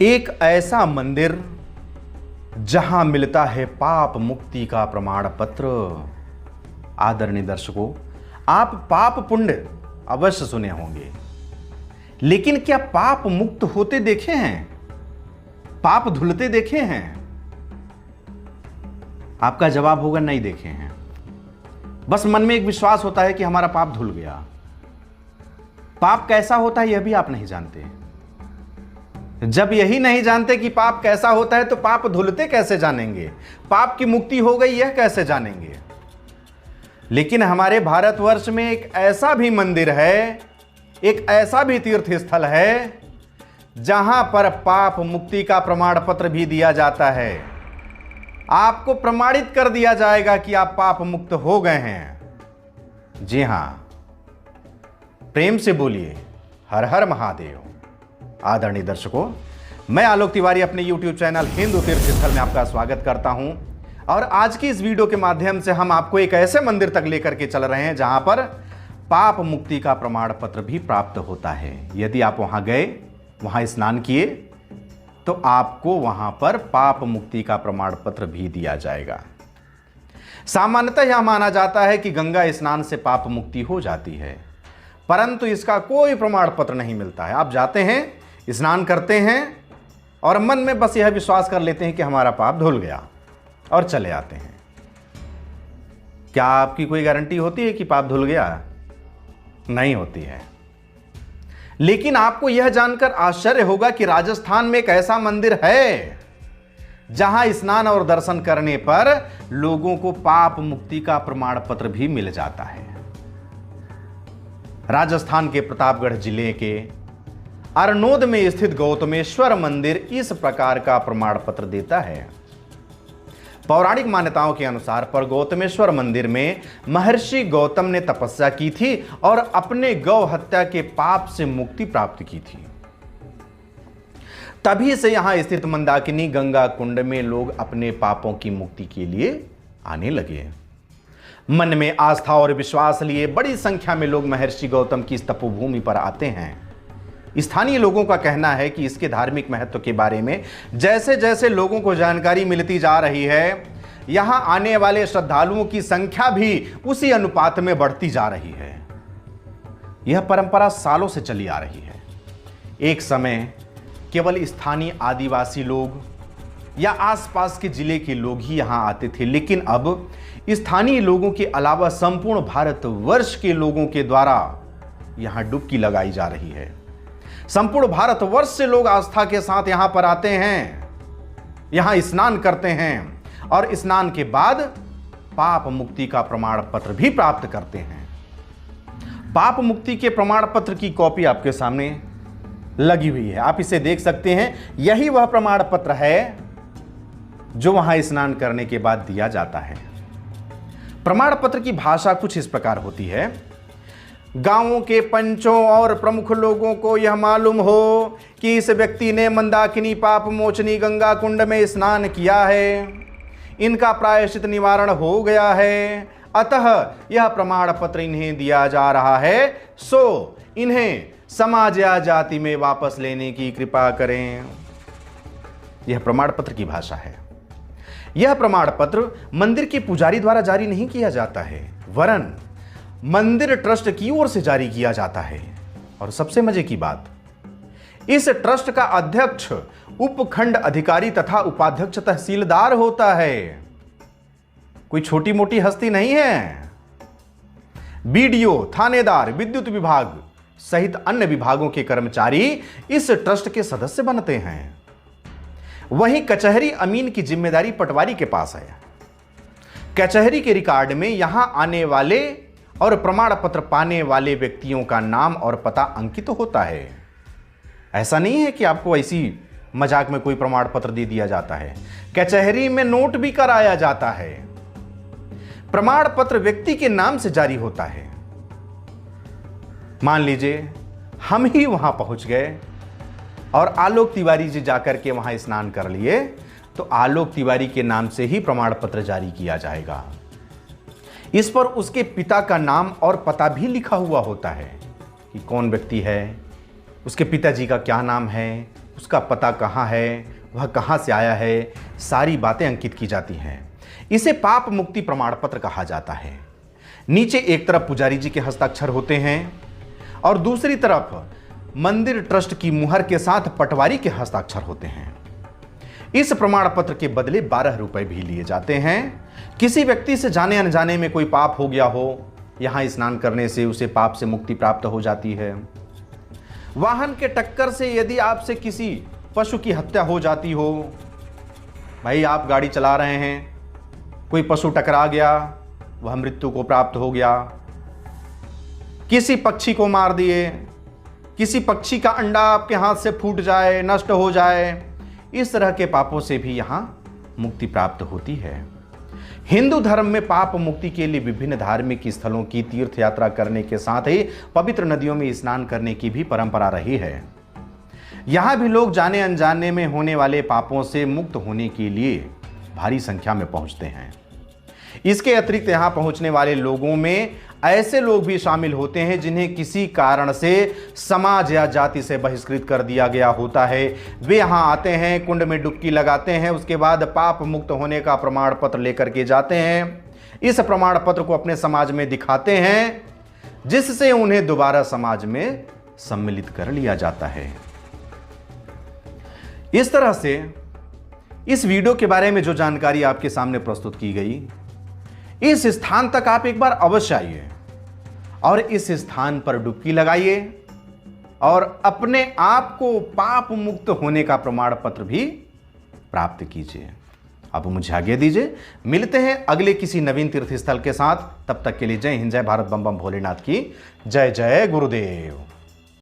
एक ऐसा मंदिर जहां मिलता है पाप मुक्ति का प्रमाण पत्र। आदरणीय दर्शकों, आप पाप पुण्य अवश्य सुने होंगे, लेकिन क्या पाप मुक्त होते देखे हैं? पाप धुलते देखे हैं? आपका जवाब होगा नहीं देखे हैं। बस मन में एक विश्वास होता है कि हमारा पाप धुल गया। पाप कैसा होता है यह भी आप नहीं जानते। जब यही नहीं जानते कि पाप कैसा होता है तो पाप धुलते कैसे जानेंगे? पाप की मुक्ति हो गई यह कैसे जानेंगे? लेकिन हमारे भारतवर्ष में एक ऐसा भी मंदिर है, एक ऐसा भी तीर्थ स्थल है जहां पर पाप मुक्ति का प्रमाण पत्र भी दिया जाता है। आपको प्रमाणित कर दिया जाएगा कि आप पाप मुक्त हो गए हैं। जी हां, प्रेम से बोलिए हर हर महादेव। आदरणीय दर्शकों, मैं आलोक तिवारी अपने YouTube चैनल हिंदू तीर्थ स्थल में आपका स्वागत करता हूं और आज की इस वीडियो के माध्यम से हम आपको एक ऐसे मंदिर तक लेकर के चल रहे हैं जहां पर पाप मुक्ति का प्रमाण पत्र भी प्राप्त होता है। यदि आप वहां गए, वहां स्नान किए, तो आपको वहां पर पाप मुक्ति का प्रमाण पत्र भी दिया जाएगा। सामान्यतः यह माना जाता है कि गंगा स्नान से पाप मुक्ति हो जाती है, परंतु इसका कोई प्रमाण पत्र नहीं मिलता है। आप जाते हैं, स्नान करते हैं और मन में बस यह विश्वास कर लेते हैं कि हमारा पाप धुल गया और चले आते हैं। क्या आपकी कोई गारंटी होती है कि पाप धुल गया? नहीं होती है। लेकिन आपको यह जानकर आश्चर्य होगा कि राजस्थान में एक ऐसा मंदिर है जहां स्नान और दर्शन करने पर लोगों को पाप मुक्ति का प्रमाण पत्र भी मिल जाता है। राजस्थान के प्रतापगढ़ जिले के अरनोद में स्थित गौतमेश्वर मंदिर इस प्रकार का प्रमाण पत्र देता है। पौराणिक मान्यताओं के अनुसार पर गौतमेश्वर मंदिर में महर्षि गौतम ने तपस्या की थी और अपने गौ हत्या के पाप से मुक्ति प्राप्त की थी। तभी से यहां स्थित मंदाकिनी गंगा कुंड में लोग अपने पापों की मुक्ति के लिए आने लगे। मन में आस्था और विश्वास लिए बड़ी संख्या में लोग महर्षि गौतम की इस तपोभूमि पर आते हैं। स्थानीय लोगों का कहना है कि इसके धार्मिक महत्व के बारे में जैसे जैसे लोगों को जानकारी मिलती जा रही है, यहां आने वाले श्रद्धालुओं की संख्या भी उसी अनुपात में बढ़ती जा रही है। यह परंपरा सालों से चली आ रही है। एक समय केवल स्थानीय आदिवासी लोग या आसपास के जिले के लोग ही यहां आते थे, लेकिन अब स्थानीय लोगों के अलावा संपूर्ण भारतवर्ष के लोगों के द्वारा यहां डुबकी लगाई जा रही है। संपूर्ण भारतवर्ष से लोग आस्था के साथ यहां पर आते हैं, यहां स्नान करते हैं और स्नान के बाद पाप मुक्ति का प्रमाण पत्र भी प्राप्त करते हैं। पाप मुक्ति के प्रमाण पत्र की कॉपी आपके सामने लगी हुई है, आप इसे देख सकते हैं। यही वह प्रमाण पत्र है जो वहां स्नान करने के बाद दिया जाता है। प्रमाण पत्र की भाषा कुछ इस प्रकार होती है। गांवों के पंचों और प्रमुख लोगों को यह मालूम हो कि इस व्यक्ति ने मंदाकिनी पाप मोचनी गंगा कुंड में स्नान किया है, इनका प्रायश्चित निवारण हो गया है, अतः यह प्रमाण पत्र इन्हें दिया जा रहा है, सो इन्हें समाज या जाति में वापस लेने की कृपा करें। यह प्रमाण पत्र की भाषा है। यह प्रमाण पत्र मंदिर के पुजारी द्वारा जारी नहीं किया जाता है, वरन मंदिर ट्रस्ट की ओर से जारी किया जाता है। और सबसे मजे की बात, इस ट्रस्ट का अध्यक्ष उपखंड अधिकारी तथा उपाध्यक्ष तहसीलदार होता है। कोई छोटी मोटी हस्ती नहीं है। बीडीओ, थानेदार, विद्युत विभाग सहित अन्य विभागों के कर्मचारी इस ट्रस्ट के सदस्य बनते हैं। वहीं कचहरी अमीन की जिम्मेदारी पटवारी के पास है। कचहरी के रिकॉर्ड में यहां आने वाले और प्रमाण पत्र पाने वाले व्यक्तियों का नाम और पता अंकित होता है। ऐसा नहीं है कि आपको ऐसी मजाक में कोई प्रमाण पत्र दे दिया जाता है। कचहरी में नोट भी कराया जाता है। प्रमाण पत्र व्यक्ति के नाम से जारी होता है। मान लीजिए हम ही वहां पहुंच गए और आलोक तिवारी जी जाकर के वहां स्नान कर लिए, तो आलोक तिवारी के नाम से ही प्रमाण पत्र जारी किया जाएगा। इस पर उसके पिता का नाम और पता भी लिखा हुआ होता है कि कौन व्यक्ति है, उसके पिताजी का क्या नाम है, उसका पता कहाँ है, वह कहाँ से आया है, सारी बातें अंकित की जाती हैं। इसे पाप मुक्ति प्रमाण पत्र कहा जाता है। नीचे एक तरफ पुजारी जी के हस्ताक्षर होते हैं और दूसरी तरफ मंदिर ट्रस्ट की मुहर के साथ पटवारी के हस्ताक्षर होते हैं। इस प्रमाण पत्र के बदले 12 रुपए भी लिए जाते हैं। किसी व्यक्ति से जाने अनजाने में कोई पाप हो गया हो, यहां स्नान करने से उसे पाप से मुक्ति प्राप्त हो जाती है। वाहन के टक्कर से यदि आपसे किसी पशु की हत्या हो जाती हो, भाई आप गाड़ी चला रहे हैं, कोई पशु टकरा गया, वह मृत्यु को प्राप्त हो गया। किसी पक्षी को मार दिए, किसी पक्षी का अंडा आपके हाथ से फूट जाए, नष्ट हो जाए, इस तरह के पापों से भी यहां मुक्ति प्राप्त होती है। हिंदू धर्म में पाप मुक्ति के लिए विभिन्न धार्मिक स्थलों की तीर्थ यात्रा करने के साथ ही पवित्र नदियों में स्नान करने की भी परंपरा रही है। यहां भी लोग जाने अनजाने में होने वाले पापों से मुक्त होने के लिए भारी संख्या में पहुंचते हैं। इसके अतिरिक्त यहां पहुंचने वाले लोगों में ऐसे लोग भी शामिल होते हैं जिन्हें किसी कारण से समाज या जाति से बहिष्कृत कर दिया गया होता है। वे यहां आते हैं, कुंड में डुबकी लगाते हैं, उसके बाद पाप मुक्त होने का प्रमाण पत्र लेकर के जाते हैं। इस प्रमाण पत्र को अपने समाज में दिखाते हैं, जिससे उन्हें दोबारा समाज में सम्मिलित कर लिया जाता है। इस तरह से इस वीडियो के बारे में जो जानकारी आपके सामने प्रस्तुत की गई, इस स्थान तक आप एक बार अवश्य आइए और इस स्थान पर डुबकी लगाइए और अपने आप को पाप मुक्त होने का प्रमाण पत्र भी प्राप्त कीजिए। अब मुझे आज्ञा दीजिए, मिलते हैं अगले किसी नवीन तीर्थ स्थल के साथ। तब तक के लिए जय हिंद, जय भारत, बम बम भोलेनाथ की जय। जय गुरुदेव।